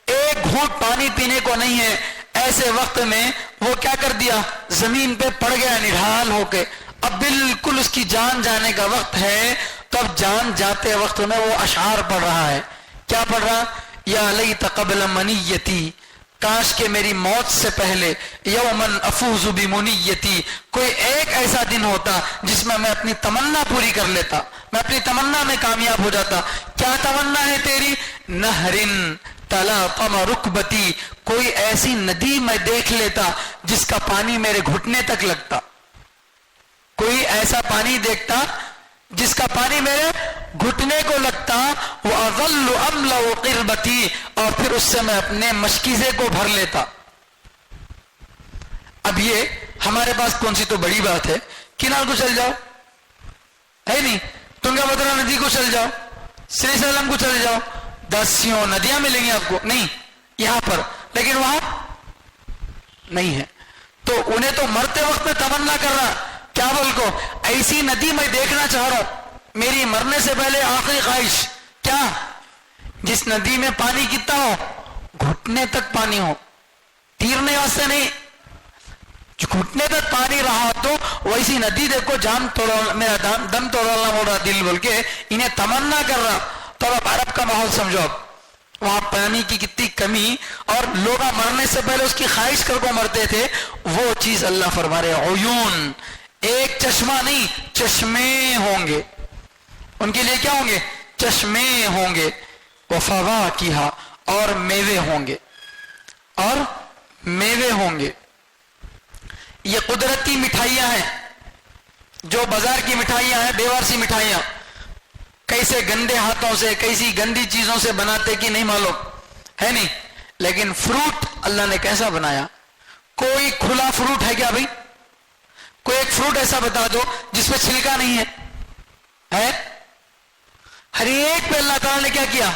ایک گھونٹ پانی پینے کو نہیں ہے. ایسے وقت میں وہ کیا کر دیا, زمین پہ پڑ گیا نڈھال ہو کے. اب بالکل اس کی جان جانے کا وقت ہے, تو اب جان جاتے وقت میں وہ اشعار پڑھ رہا ہے. کیا پڑھ رہا؟ یا لیت قبل منیتی, کاش کہ میری موت سے پہلے یومن افوز بمنیتی, کوئی ایک ایسا دن ہوتا جس میں میں اپنی تمنا پوری کر لیتا, میں اپنی تمنا میں کامیاب ہو جاتا. کیا تمنا ہے تیری؟ نہرن تلاطم رکبتی, کوئی ایسی ندی میں دیکھ لیتا جس کا پانی میرے گھٹنے تک لگتا. کوئی ایسا پانی دیکھتا جس کا پانی میرے گھٹنے کو لگتا وَأَظَلُّ أَمْلَأُ قِرْبَتِي، اور پھر اس سے میں اپنے مشکیزے کو بھر لیتا. اب یہ ہمارے پاس کون سی تو بڑی بات ہے، کنار کو چل جاؤ، ہے نہیں، تنگا بھدرا ندی کو چل جاؤ، سری سیلم کو چل جاؤ، 10 ندیاں ملیں گی آپ کو، نہیں یہاں پر، لیکن وہاں نہیں ہے. تو انہیں تو مرتے وقت میں تمنا کر رہا، کیا بول کو ایسی ندی میں دیکھنا چاہ رہا ہوں، میری مرنے سے پہلے آخری خواہش کیا، جس ندی میں پانی کتنا ہو، گھٹنے تک پانی ہو، تیرنے واسطے نہیں، گھٹنے تک پانی رہا تو ویسی ندی دیکھو، جان توڑ میرا دم توڑنا ہو رہا دل بول کے انہیں تمنا کر رہا. تو اب عرب کا ماحول سمجھو، اب وہاں پانی کی کتنی کمی، اور لوگ مرنے سے پہلے اس کی خواہش کر کو مرتے تھے، وہ چیز اللہ فرما رہے عیون، ایک چشمہ نہیں چشمے ہوں گے ان کے لیے، کیا ہوں گے، چشمے ہوں گے، وفواکہا، اور میوے ہوں گے، اور میوے ہوں گے. یہ قدرتی مٹھائیاں ہیں، جو بازار کی مٹھائیاں ہیں، بیوار سی مٹھائیاں، کیسے گندے ہاتھوں سے کیسی گندی چیزوں سے بناتے کہ نہیں معلوم ہے نہیں، لیکن فروٹ اللہ نے کیسا بنایا. کوئی کھلا فروٹ ہے کیا بھائی، کوئی ایک فروٹ ایسا بتا دو جس پہ چھلکا نہیں ہے؟ ہر ایک پہ اللہ تعالیٰ نے کیا کیا،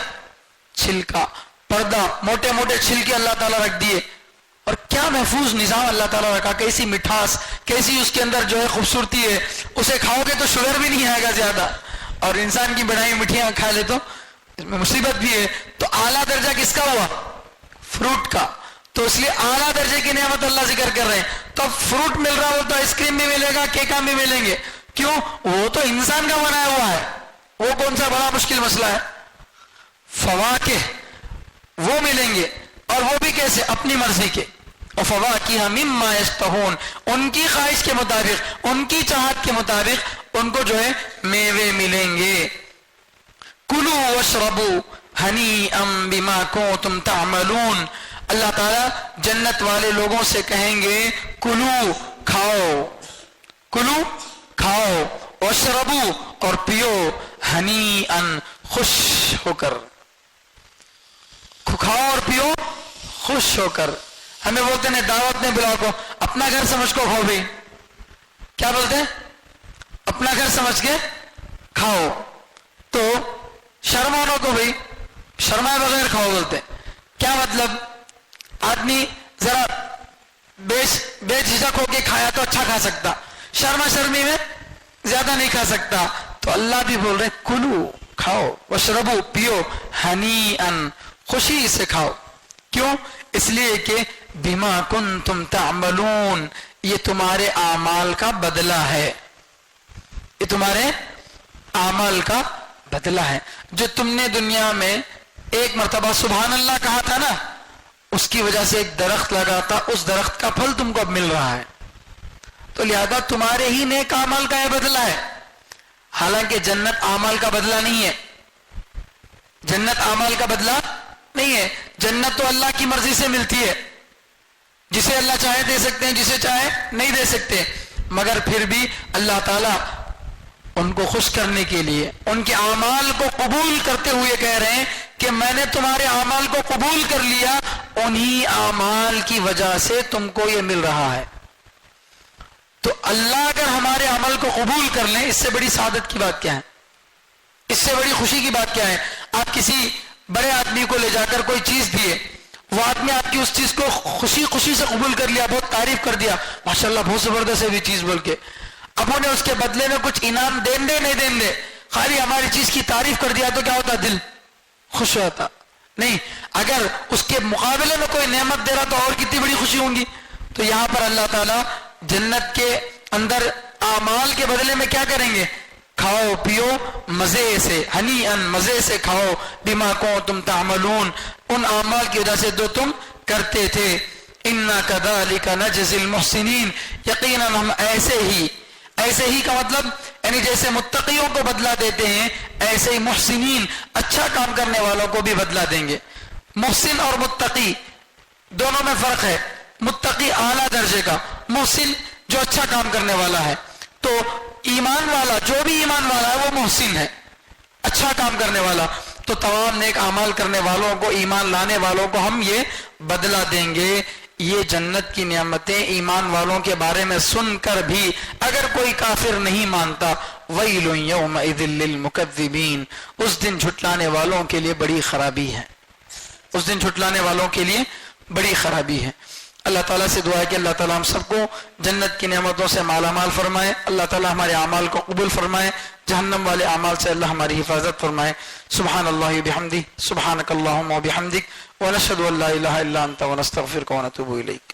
چھلکا، پردہ، موٹے موٹے چھلکے اللہ تعالیٰ رکھ دیے، اور کیا محفوظ نظام اللہ تعالیٰ رکھا، کیسی مٹھاس، کیسی اس کے اندر جو ہے خوبصورتی ہے. اسے کھاؤ گے تو شوگر بھی نہیں آئے گا زیادہ، اور انسان کی بڑھائی مٹھیاں کھا لے تو اس میں مصیبت بھی ہے. تو اعلیٰ درجہ کس کا ہوا، فروٹ کا. تو اس لیے اعلیٰ درجے کی نعمت اللہ ذکر کر رہے ہیں. تو فروٹ مل رہا ہو تو آئس کریم بھی ملے گا، کیکاں بھی ملیں گے، کیوں، وہ تو انسان کا بنایا ہوا ہے، وہ کون سا بڑا مشکل مسئلہ ہے. فواکہ وہ ملیں گے، اور وہ بھی کیسے، اپنی مرضی کے، وفواکہ مما یشتہون، ان کی خواہش کے مطابق، ان کی چاہت کے مطابق ان کو جو ہے میوے ملیں گے. کلوا واشربوا ہنیئا بما کنتم تعملون. اللہ تعالیٰ جنت والے لوگوں سے کہیں گے کلو کھاؤ، کلو کھاؤ، واشربوا اور پیو، ہنیئا خوش ہو کر، کھاؤ اور پیو خوش ہو کر. ہمیں بولتے ہیں دعوت میں بلاؤ کو، اپنا گھر سمجھ کو کھاؤ بھائی، کیا بولتے ہیں، اپنا گھر سمجھ کے کھاؤ. تو شرمانوں کو بھائی شرمائے بغیر کھاؤ بولتے ہیں. کیا مطلب، آدمی ذرا بے جھجک ہو کے کھایا تو اچھا کھا سکتا، شرما شرمی میں زیادہ نہیں کھا سکتا. تو اللہ بھی بول رہے کلو کھاؤ، واشربو پیو، ہنیئا خوشی سے کھاؤ. کیوں، اس لیے کہ بما کنتم تعملون، یہ تمہارے اعمال کا بدلہ ہے، یہ تمہارے اعمال کا بدلہ ہے. جو تم نے دنیا میں ایک مرتبہ سبحان اللہ کہا تھا نا، اس کی وجہ سے ایک درخت لگا تھا، اس درخت کا پھل تم کو اب مل رہا ہے. تو لہذا تمہارے ہی نیک اعمال کا یہ بدلہ ہے. حالانکہ جنت اعمال کا بدلہ نہیں ہے، جنت اعمال کا بدلہ نہیں ہے. جنت تو اللہ کی مرضی سے ملتی ہے، جسے اللہ چاہے دے سکتے ہیں، جسے چاہے نہیں دے سکتے. مگر پھر بھی اللہ تعالیٰ ان کو خوش کرنے کے لیے ان کے اعمال کو قبول کرتے ہوئے کہہ رہے ہیں کہ میں نے تمہارے اعمال کو قبول کر لیا، انہی اعمال کی وجہ سے تم کو یہ مل رہا ہے. تو اللہ اگر ہمارے عمل کو قبول کر لیں، اس سے بڑی سعادت کی بات کیا ہے، اس سے بڑی خوشی کی بات کیا ہے. آپ کسی بڑے آدمی کو لے جا کر کوئی چیز دیے، وہ آدمی آپ کی اس چیز کو خوشی خوشی سے قبول کر لیا، بہت تعریف کر دیا، ماشاءاللہ بہت زبردست ہے یہ چیز بول کے. اب انہیں اس کے بدلے میں کچھ انعام دیں دے نہیں دیں دے، خالی ہماری چیز کی تعریف کر دیا تو کیا ہوتا، دل خوش ہوتا نہیں. اگر اس کے مقابلے میں کوئی نعمت دے رہا تو اور کتنی بڑی خوشی ہوں گی. تو یہاں پر اللہ تعالیٰ جنت کے اندر اعمال کے بدلے میں کیا کریں گے، کھاؤ پیو مزے سے، ہنیئا مزے سے کھاؤ، بما کنتم تعملون، ان اعمال کی وجہ سے جو تم کرتے تھے. انا کذالک نجزی المحسنین، یقینا ہم ایسے ہی کا مطلب یعنی جیسے متقیوں کو بدلہ دیتے ہیں، ایسے ہی محسنین اچھا کام کرنے والوں کو بھی بدلہ دیں گے. محسن اور متقی دونوں میں فرق ہے. متقی اعلیٰ درجے کا، محسن جو اچھا کام کرنے والا ہے. تو ایمان والا، جو بھی ایمان والا ہے وہ محسن ہے، اچھا کام کرنے والا، تو تمام نیک اعمال کرنے والوں کو، ایمان لانے والوں کو ہم یہ بدلہ دیں گے۔ یہ جنت کی نعمتیں ایمان والوں کے بارے میں سن کر بھی اگر کوئی کافر نہیں مانتا، وَيْلٌ يَوْمَئِذٍ لِّلْمُكَذِّبِينَ، اس دن جھٹلانے والوں کے لیے بڑی خرابی ہے، اس دن جھٹلانے والوں کے لیے بڑی خرابی ہے۔ اللہ تعالیٰ سے دعا ہے کہ اللہ تعالیٰ ہم سب کو جنت کی نعمتوں سے مالا مال فرمائے، اللہ تعالیٰ ہمارے اعمال کو قبول فرمائے، جہنم والے اعمال سے اللہ ہماری حفاظت فرمائے۔ سبحان اللہ بحمدہ، سبحانک اللہم و بحمدک، ونشہد ان لا الہ الا انت ونستغفرک ونتوب الیک۔